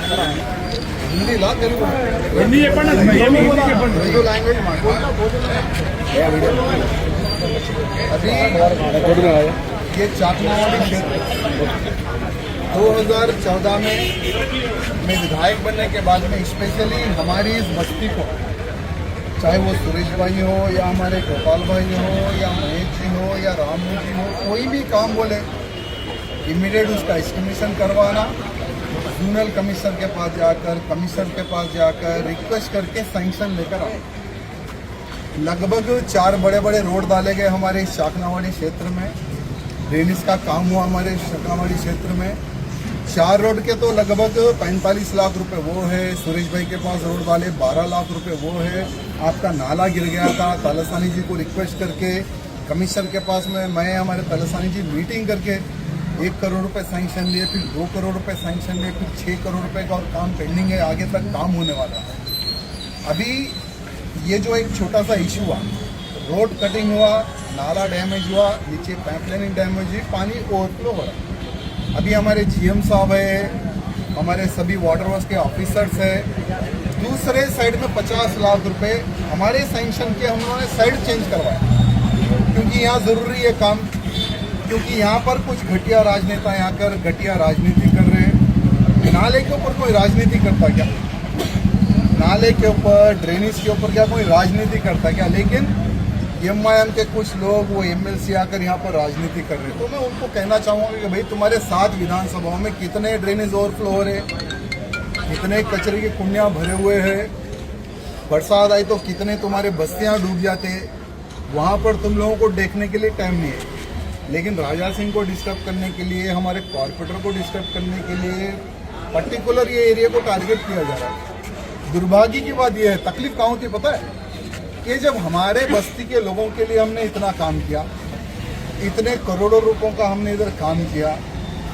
हिंदी ला Telugu Hindi language अभी ये चाकमावाड़ी क्षेत्र 2014 में मैं विधायक बनने के बाद में स्पेशली हमारी इस बस्ती को, चाहे वो सुरेश भाई हो या हमारे गोपाल भाई हो या महेश जी हो या रामू जी हो, कोई भी काम बोले इमीडिएट उसका एस्टिमेशन करवाना, जोनल कमिश्नर के पास जाकर, कमिश्नर के पास जाकर रिक्वेस्ट करके सैंक्शन लेकर आए। लगभग 4 बड़े बड़े रोड डाले गए हमारे इस शाकनावाड़ी क्षेत्र में। ड्रेनेज का काम हुआ हमारे शाकनावाड़ी क्षेत्र में। 4 रोड के तो लगभग 45 लाख रुपए वो है। सुरेश भाई के पास रोड डाले 12 लाख रुपए वो है। आपका नाला गिर गया था, तलसानी जी को रिक्वेस्ट करके कमिश्नर के पास में मैं हमारे तलसानी जी मीटिंग करके 1 करोड़ रुपए सैंक्शन लिए, फिर 2 करोड़ रुपए सैंक्शन लिए, फिर 6 करोड़ रुपए का और काम पेंडिंग है, आगे तक काम होने वाला है। अभी ये जो एक छोटा सा इशू हुआ, रोड कटिंग हुआ, नाला डैमेज हुआ, नीचे पाइपलाइनिंग डैमेज हुई, पानी ओवरफ्लो हो रहा है। अभी हमारे जीएम साहब है, हमारे सभी वाटर वर्क्स के ऑफिसर्स है, दूसरे साइड में 50 लाख रुपए हमारे सैंक्शन के हम लोगों ने साइड चेंज करवाया, क्योंकि यहाँ ज़रूरी है काम, क्योंकि यहाँ पर कुछ घटिया राजनेता यहाँ कर घटिया राजनीति कर रहे हैं। नाले के ऊपर कोई राजनीति करता क्या? नाले के ऊपर, ड्रेनेज के ऊपर क्या कोई राजनीति करता क्या? लेकिन एमआईएम के कुछ लोग वो एमएलसी आकर यहाँ पर राजनीति कर रहे हैं। तो मैं उनको कहना चाहूँगा कि भाई तुम्हारे 7 विधानसभाओं में कितने ड्रेनेज ओवरफ्लो हो रहे, कितने कचरे की कुंडियाँ भरे हुए हैं, बरसात आई तो कितने तुम्हारे बस्तियाँ डूब जाते, वहाँ पर तुम लोगों को देखने के लिए टाइम नहीं है। लेकिन राजा सिंह को डिस्टर्ब करने के लिए, हमारे कॉर्पोरेटर को डिस्टर्ब करने के लिए पर्टिकुलर ये एरिया को टारगेट किया जा रहा है। दुर्भाग्य की बात यह है, तकलीफ कहाँ होती पता है, कि जब हमारे बस्ती के लोगों के लिए हमने इतना काम किया, इतने करोड़ों रुपयों का हमने इधर काम किया,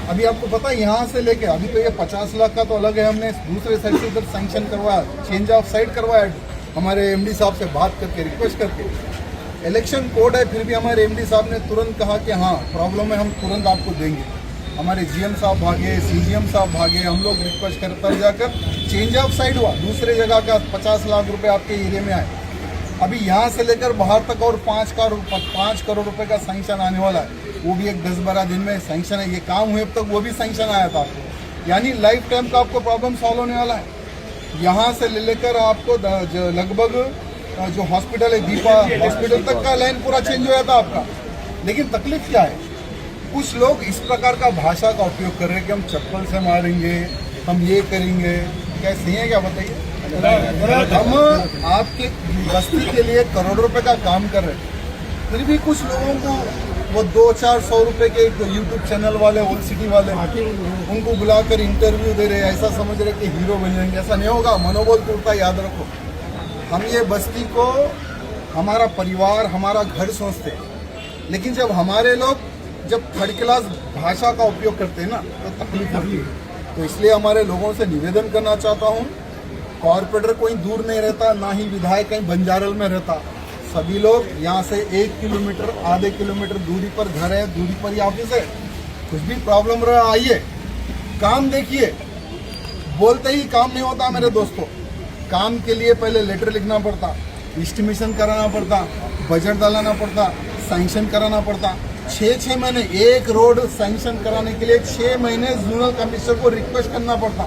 अभी आपको पता है यहाँ से लेके अभी तो ये 50 लाख का तो अलग है, हमने दूसरे साइड से इधर सैंक्शन करवाया, चेंज ऑफ साइड करवाया, हमारे एमडी साहब से बात करके रिक्वेस्ट करके। इलेक्शन कोड है, फिर भी हमारे एमडी साहब ने तुरंत कहा कि हाँ प्रॉब्लम है, हम तुरंत आपको देंगे। हमारे जीएम साहब भागे, सीजीएम साहब भागे, हम लोग रिक्वेस्ट करते जाकर चेंज ऑफ साइड हुआ, दूसरे जगह का 50 लाख रुपए आपके एरिया में आए। अभी यहाँ से लेकर बाहर तक और 5 करोड़ रुपए का सैंक्शन आने वाला है, वो भी एक 10-12 दिन में सैंक्शन है। ये काम हुए अब तक वो भी सैंक्शन आया था आपको, यानी लाइफ टाइम का आपको प्रॉब्लम सॉल्व होने वाला है। यहाँ से लेकर आपको लगभग जो हॉस्पिटल है दीपा हॉस्पिटल तक का लाइन पूरा चेंज हो जाता आपका। लेकिन तकलीफ क्या है, कुछ लोग इस प्रकार का भाषा का उपयोग कर रहे हैं कि हम चप्पल से मारेंगे, हम ये करेंगे। कैसे है क्या बताइए? हम आपके बस्ती के लिए करोड़ों रुपए का काम कर रहे हैं, फिर भी कुछ लोगों को वो 200-400 रुपए के यूट्यूब चैनल वाले, ओल्ड सिटी वाले, उनको बुलाकर इंटरव्यू दे रहे हैं, ऐसा समझ रहे कि हीरो बन जाएंगे। ऐसा नहीं होगा, मनोबल टूटता, याद रखो। हम ये बस्ती को हमारा परिवार, हमारा घर सोचते हैं, लेकिन जब हमारे लोग जब थर्ड क्लास भाषा का उपयोग करते हैं ना तो तकलीफ होती है। तो इसलिए हमारे लोगों से निवेदन करना चाहता हूँ, कॉर्पोरेटर कोई दूर नहीं रहता, ना ही विधायक कहीं बंजारल में रहता, सभी लोग यहाँ से 1 किलोमीटर, आधे किलोमीटर दूरी पर घर है, दूरी पर ही ऑफिस है। कुछ भी प्रॉब्लम रहा आइए, काम देखिए। बोलते ही काम नहीं होता मेरे दोस्तों, काम के लिए पहले लेटर लिखना पड़ता, एस्टिमेशन कराना पड़ता, बजट डालना पड़ता, सैंक्शन कराना पड़ता। 6 महीने एक रोड सैंक्शन कराने के लिए 6 महीने जोनल कमिश्नर को रिक्वेस्ट करना पड़ता,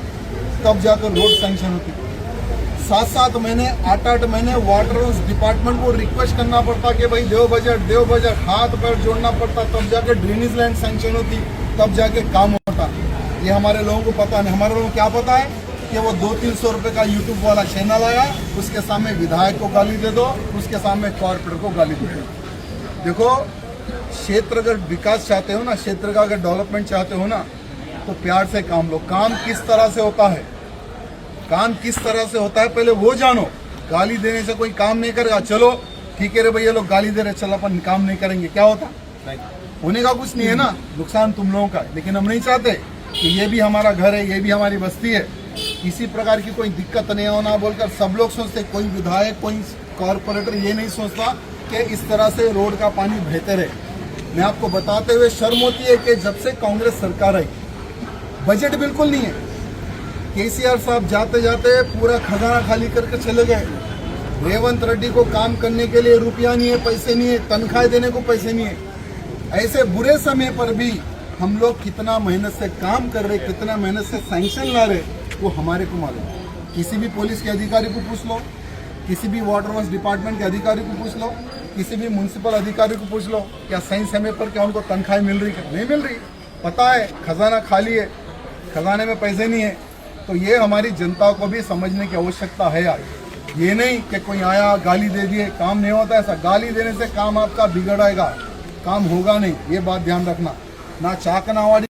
तब जाकर रोड सैंक्शन होती। 7-7 महीने, 8-8 महीने वाटर वर्क्स डिपार्टमेंट को रिक्वेस्ट करना पड़ता कि भाई देव बजट, हाथ पैर जोड़ना पड़ता, तब जाके ड्रेनेज लाइन सैंक्शन होती, तब जाके काम होता। ये हमारे लोगों को पता नहीं। हमारे लोगों को क्या पता है कि वो 200-300 रुपए का यूट्यूब वाला चैनल आया, उसके सामने विधायक को गाली दे दो, उसके सामने कॉर्पोरेटर को गाली दे दो। देखो, क्षेत्र अगर विकास चाहते हो ना, क्षेत्र का अगर डेवलपमेंट चाहते हो ना, तो प्यार से काम लो। काम किस तरह से होता है, काम किस तरह से होता है पहले वो जानो। गाली देने से कोई काम नहीं करेगा। चलो ठीक है रे भैया, लोग गाली दे रहे, चल अपन काम नहीं करेंगे, क्या होता? होने का कुछ नहीं है ना, नुकसान तुम लोगों का। लेकिन हम नहीं चाहते कि ये भी हमारा घर है, ये भी हमारी बस्ती है, किसी प्रकार की कोई दिक्कत नहीं होना बोलकर सब लोग सोचते। कोई विधायक, कोई कॉर्पोरेटर ये नहीं सोचता कि इस तरह से रोड का पानी बहते रहे। मैं आपको बताते हुए शर्म होती है कि जब से कांग्रेस सरकार आई, बजट बिल्कुल नहीं है। केसीआर साहब जाते जाते पूरा खजाना खाली करके चले गए। रेवंत रेड्डी को काम करने के लिए रुपया नहीं है, पैसे नहीं है, तनख्वाह देने को पैसे नहीं है। ऐसे बुरे समय पर भी हम लोग कितना मेहनत से काम कर रहे, कितना मेहनत से सैंक्शन ला रहे, वो हमारे को मालूम है। किसी भी पुलिस के अधिकारी को पूछ लो, किसी भी वाटर वर्क्स डिपार्टमेंट के अधिकारी को पूछ लो, किसी भी म्यूनसिपल अधिकारी को पूछ लो, क्या सही समय पर क्या उनको तनख्वाह मिल रही है? नहीं मिल रही। पता है खजाना खाली है, खजाने में पैसे नहीं है। तो ये हमारी जनता को भी समझने की आवश्यकता है यार। ये नहीं कि कोई आया गाली दे दिए, काम नहीं होता। ऐसा गाली देने से काम आपका बिगड़ेगा, काम होगा नहीं। ये बात ध्यान रखना। ना चाकनावाड़ी